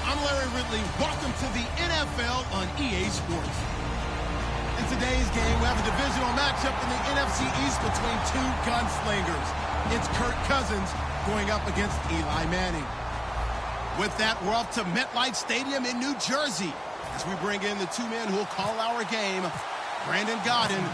I'm Larry Ridley. Welcome to the NFL on EA Sports. In today's game, we have a divisional matchup in the NFC East between two gunslingers. It's Kirk Cousins going up against Eli Manning. With that, we're off to MetLife Stadium in New Jersey as we bring in the two men who will call our game, Brandon Godden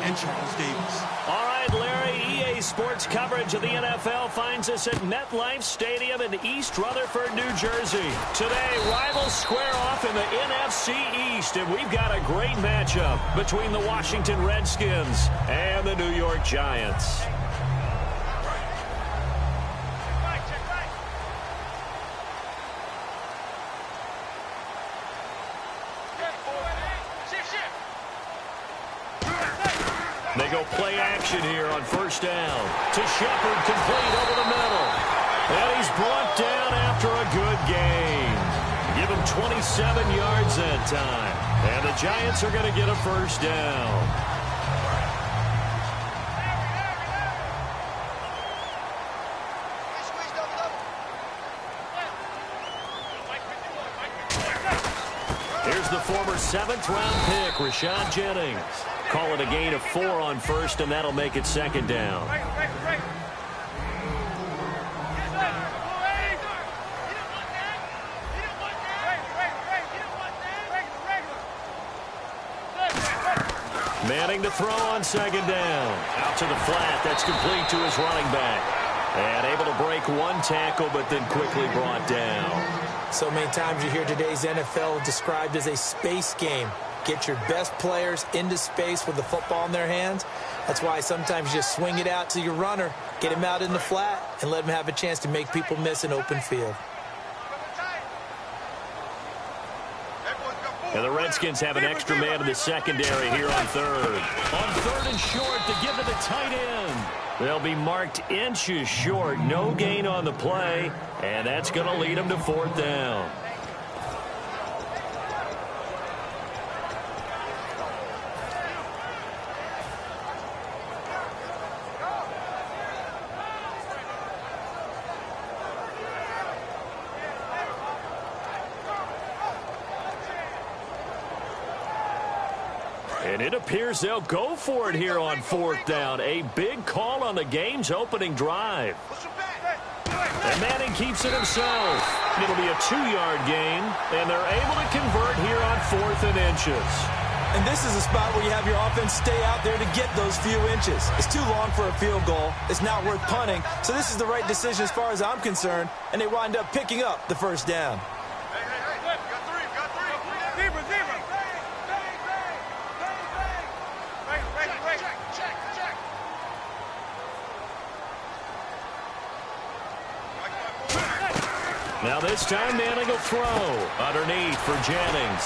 and Charles Davis. All right, Larry, EA Sports coverage of the NFL finds us at MetLife Stadium in East Rutherford, New Jersey. Today, rivals square off in the NFC East, and we've got a great matchup between the Washington Redskins and the New York Giants. They go play action here on first down. To Shepard, complete over the middle. And he's brought down after a good gain. Give him 27 yards that time. And the Giants are going to get a first down. Here's the former 7th-round pick, Rashad Jennings. Call it a gain of 4 on first, and that'll make it second down. Manning to throw on second down. Out to the flat. That's complete to his running back. And able to break one tackle, but then quickly brought down. So many times you hear today's NFL described as a space game. Get your best players into space with the football in their hands. That's why sometimes you just swing it out to your runner, get him out in the flat, and let him have a chance to make people miss an open field. And the Redskins have an extra man in the secondary here on third. On third and short to give to the tight end. They'll be marked inches short. No gain on the play, and that's going to lead them to fourth down. And it appears they'll go for it here on fourth down. A big call on the game's opening drive. And Manning keeps it himself. It'll be a 2-yard gain, and they're able to convert here on 4th and inches. And this is a spot where you have your offense stay out there to get those few inches. It's too long for a field goal. It's not worth punting. So this is the right decision as far as I'm concerned, and they wind up picking up the first down. Now this time Manning will throw underneath for Jennings.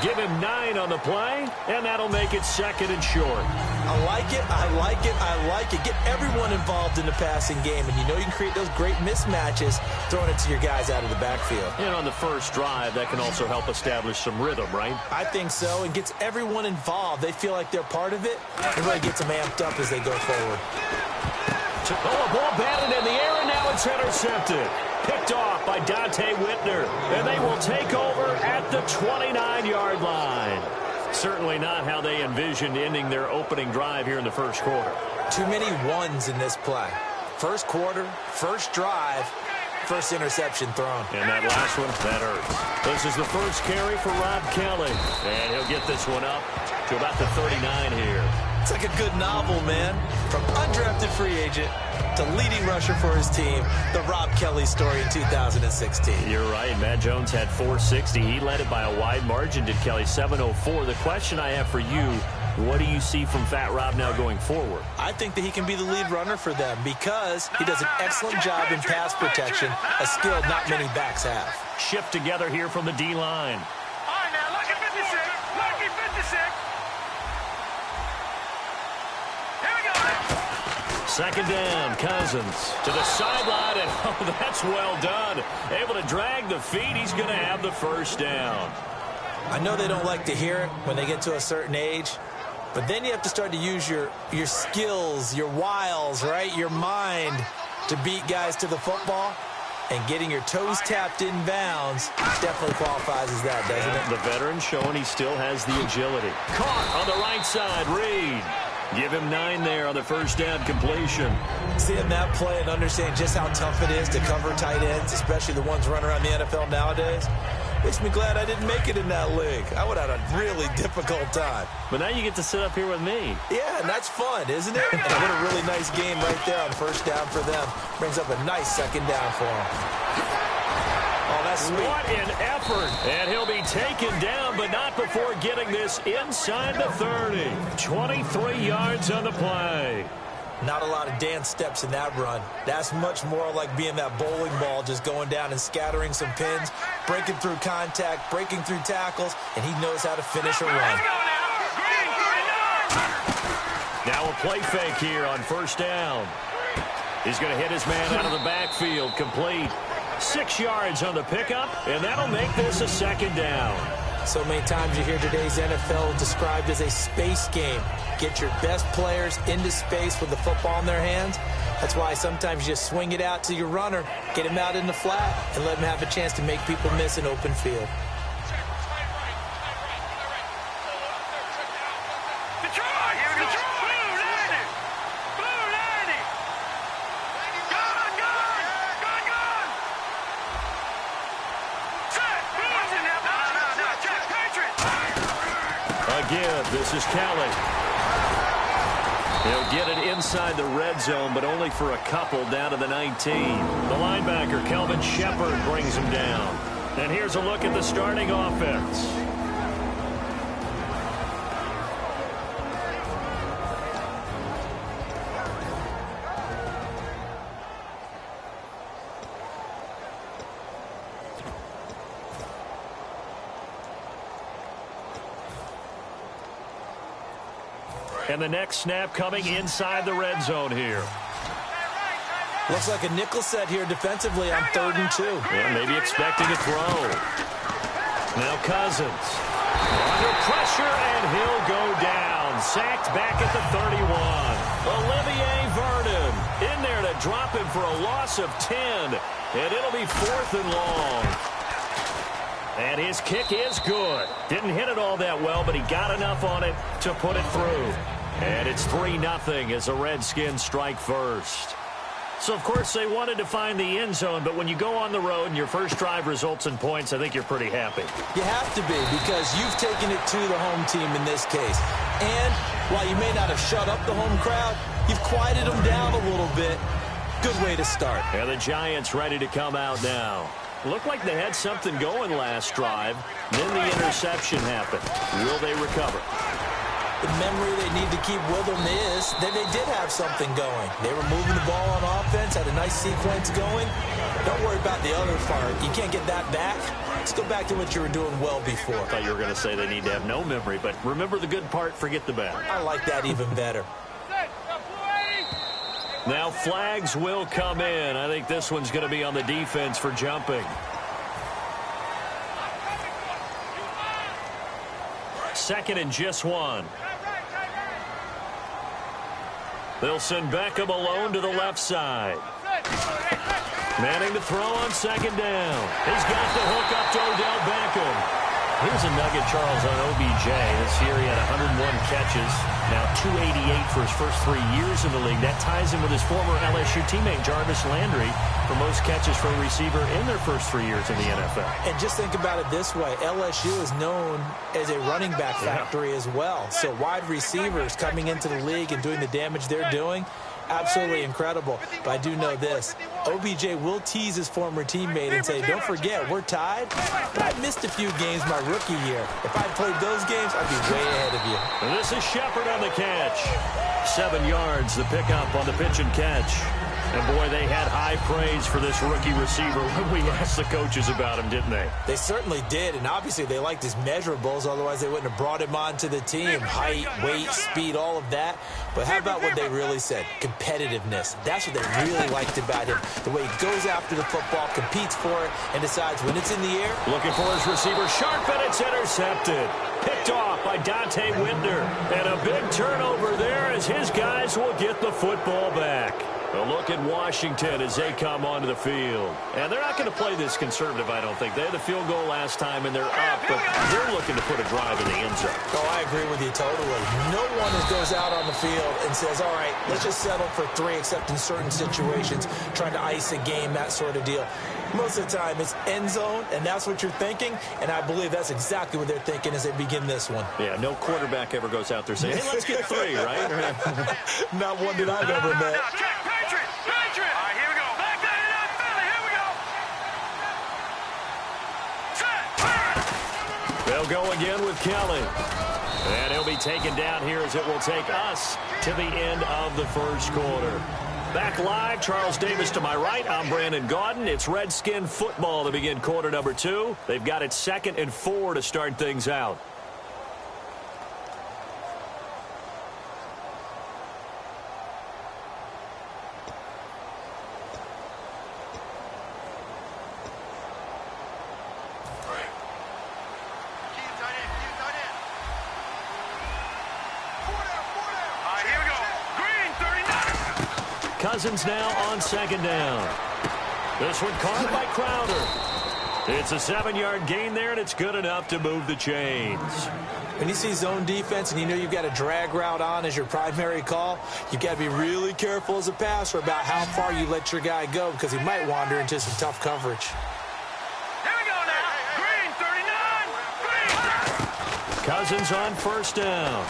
Give him 9 on the play, and that'll make it second and short. I like it, I like it, I like it. Get everyone involved in the passing game, and you know you can create those great mismatches throwing it to your guys out of the backfield. And on the first drive, that can also help establish some rhythm, right? I think so, and gets everyone involved. They feel like they're part of it, and really gets them amped up as they go forward. Oh, a ball batted in the air, and now it's intercepted. Picked off by Dante Whitner, and they will take over at the 29-yard line. Certainly not how they envisioned ending their opening drive here in the first quarter. Too many ones in this play. First quarter, first drive, first interception thrown. And that last one, that hurts. This is the first carry for Rob Kelly, and he'll get this one up to about the 39 here. It's like a good novel, man. From undrafted free agent to leading rusher for his team, the Rob Kelly story in 2016. You're right. Matt Jones had 460. He led it by a wide margin, did Kelly, 704. The question I have for you, what do you see from Fat Rob now going forward? I think that he can be the lead runner for them because he does an excellent job in pass protection, a skill not many backs have. Shift together here from the D-line. All right, now, look at 56. Look at 56. Second down, Cousins to the sideline, and oh, that's well done. Able to drag the feet. He's going to have the first down. I know they don't like to hear it when they get to a certain age, but then you have to start to use your skills, your wiles, right, your mind to beat guys to the football. And getting your toes tapped in bounds definitely qualifies as that, doesn't it? The veteran showing he still has the agility. Caught on the right side, Reed. Give him 9 there on the first down completion. Seeing that play and understanding just how tough it is to cover tight ends, especially the ones running around the NFL nowadays, makes me glad I didn't make it in that league. I would have had a really difficult time. But now you get to sit up here with me. Yeah, and that's fun, isn't it? And what a really nice game right there on first down for them. Brings up a nice second down for them. Oh, that's sweet. What an effort. And he'll be taken down, but not before getting this inside the 30. 23 yards on the play. Not a lot of dance steps in that run. That's much more like being that bowling ball, just going down and scattering some pins, breaking through contact, breaking through tackles, and he knows how to finish a run. Now a play fake here on first down. He's going to hit his man out of the backfield, complete. 6 yards on the pickup, and that'll make this a second down. So many times you hear today's NFL described as a space game. Get your best players into space with the football in their hands. That's why sometimes you just swing it out to your runner, get him out in the flat, and let him have a chance to make people miss an open field. Again, this is Kelly. He'll get it inside the red zone, but only for a couple down to the 19. The linebacker, Kelvin Shepard, brings him down. And here's a look at the starting offense. And the next snap coming inside the red zone here. Looks like a nickel set here defensively on 3rd and 2. Yeah, maybe expecting a throw. Now Cousins. Under pressure, and he'll go down. Sacked back at the 31. Olivier Vernon in there to drop him for a loss of 10. And it'll be 4th and long. And his kick is good. Didn't hit it all that well, but he got enough on it to put it through. And it's 3-0 as the Redskins strike first. So, of course, they wanted to find the end zone, but when you go on the road and your first drive results in points, I think you're pretty happy. You have to be, because you've taken it to the home team in this case. And while you may not have shut up the home crowd, you've quieted them down a little bit. Good way to start. And the Giants ready to come out now. Looked like they had something going last drive. Then the interception happened. Will they recover? The memory they need to keep with them is that they did have something going. They were moving the ball on offense, had a nice sequence going. Don't worry about the other part. You can't get that back. Let's go back to what you were doing well before. I thought you were going to say they need to have no memory, but remember the good part, forget the bad. I like that even better. Now flags will come in. I think this one's going to be on the defense for jumping. Second and just 1. They'll send Beckham alone to the left side. Manning to throw on second down. He's got the hook up to Odell Beckham. Here's a nugget, Charles, on OBJ. This year he had 101 catches, now 288 for his first 3 years in the league. That ties him with his former LSU teammate, Jarvis Landry, for most catches for a receiver in their first 3 years in the NFL. And just think about it this way. LSU is known as a running back factory as well. So wide receivers coming into the league and doing the damage they're doing, absolutely incredible. But I do know this. OBJ will tease his former teammate and say, don't forget, we're tied, but I missed a few games my rookie year. If I played those games, I'd be way ahead of you. And this is Shepard on the catch. 7 yards, the pickup on the pitch and catch. And, boy, they had high praise for this rookie receiver when we asked the coaches about him, didn't they? They certainly did, and obviously they liked his measurables. Otherwise, they wouldn't have brought him onto the team. Height, weight, speed, all of that. But how about what they really said? Competitiveness. That's what they really liked about him. The way he goes after the football, competes for it, and decides when it's in the air. Looking for his receiver. Sharp, and it's intercepted. Picked off by Dante Winder. And a big turnover there as his guys will get the football back. A look at Washington as they come onto the field. And they're not going to play this conservative, I don't think. They had the field goal last time, and they're up, but they're looking to put a drive in the end zone. Oh, I agree with you totally. No one goes out on the field and says, all right, let's just settle for 3, except in certain situations, trying to ice a game, that sort of deal. Most of the time, it's end zone, and that's what you're thinking, and I believe that's exactly what they're thinking as they begin this one. Yeah, no quarterback ever goes out there saying, hey, let's get 3, right? Not one that I've ever met. All right, here we go. Back to it, Philly. Here we go. Set. They'll go again with Kelly. And he'll be taken down here as it will take us to the end of the first quarter. Back live, Charles Davis to my right. I'm Brandon Gaudin. It's Redskin football to begin quarter number 2. They've got it 2nd and 4 to start things out. Cousins now on 2nd down. This one caught by Crowder. It's a 7-yard gain there, and it's good enough to move the chains. When you see zone defense and you know you've got a drag route on as your primary call, you've got to be really careful as a passer about how far you let your guy go because he might wander into some tough coverage. Here we go now. Green, 39. Green. Cousins on 1st down.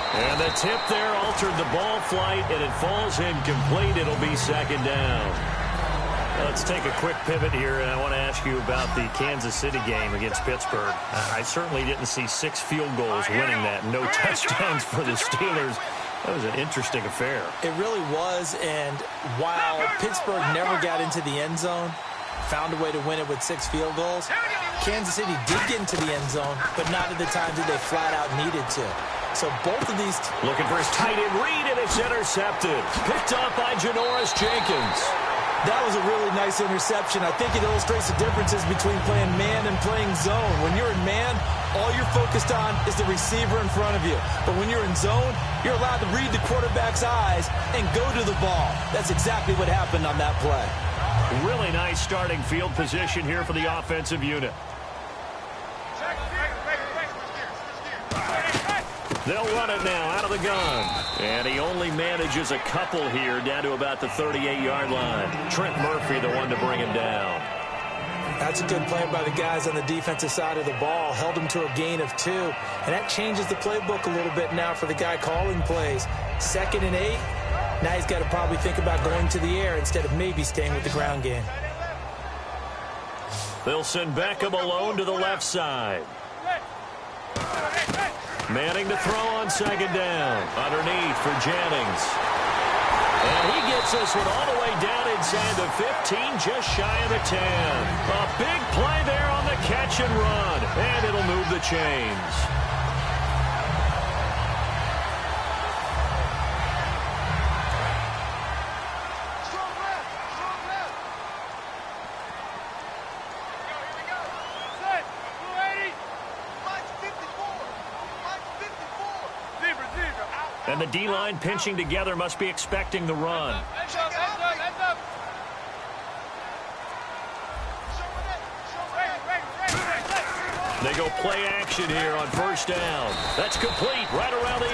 And the tip there altered the ball flight, and it falls incomplete. It'll be 2nd down. Let's take a quick pivot here, and I want to ask you about the Kansas City game against Pittsburgh. I certainly didn't see 6 field goals winning that, no touchdowns for the Steelers. That was an interesting affair. It really was, and while Pittsburgh never got into the end zone, found a way to win it with 6 field goals, Kansas City did get into the end zone, but not at the times that they flat out needed to. So both of these... Looking for his tight end read, and it's intercepted. Picked up by Janoris Jenkins. That was a really nice interception. I think it illustrates the differences between playing man and playing zone. When you're in man, all you're focused on is the receiver in front of you. But when you're in zone, you're allowed to read the quarterback's eyes and go to the ball. That's exactly what happened on that play. Really nice starting field position here for the offensive unit. They'll run it now out of the gun. And he only manages a couple here down to about the 38-yard line. Trent Murphy, the one to bring him down. That's a good play by the guys on the defensive side of the ball. Held him to a gain of 2. And that changes the playbook a little bit now for the guy calling plays. 2nd and 8. Now he's got to probably think about going to the air instead of maybe staying with the ground game. They'll send Beckham alone to the left side. Manning to throw on 2nd down. Underneath for Jennings. And he gets this one all the way down inside the 15, just shy of the 10. A big play there on the catch and run. And it'll move the chains. And the D-line pinching together must be expecting the run. They go play action here on 1st down. That's complete right around the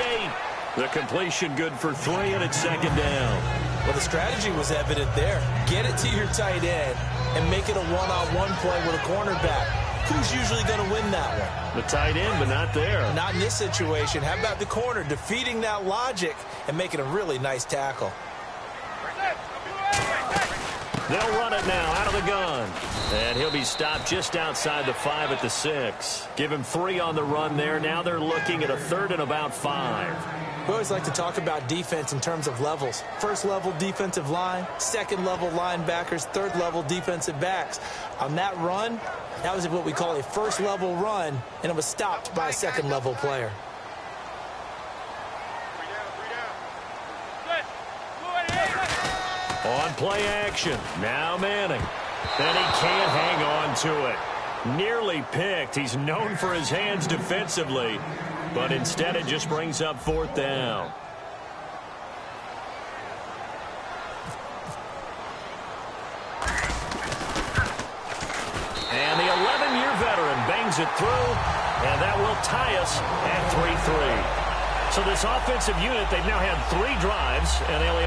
8. The completion good for 3, and it's 2nd down. Well, the strategy was evident there. Get it to your tight end and make it a one-on-one play with a cornerback. Who's usually going to win that one? The tight end, but not there. Not in this situation. How about the corner defeating that logic and making a really nice tackle? They'll run it now out of the gun. And he'll be stopped just outside the 5 at the 6. Give him 3 on the run there. Now they're looking at a 3rd and about 5. We always like to talk about defense in terms of levels. 1st level defensive line, 2nd level linebackers, 3rd level defensive backs. On that run, that was what we call a 1st level run, and it was stopped by a 2nd level player. On play action, now Manning. And he can't hang on to it. Nearly picked. He's known for his hands defensively, but instead it just brings up 4th down. it through, and that will tie us at 3-3. So this offensive unit, they've now had 3 drives, and they only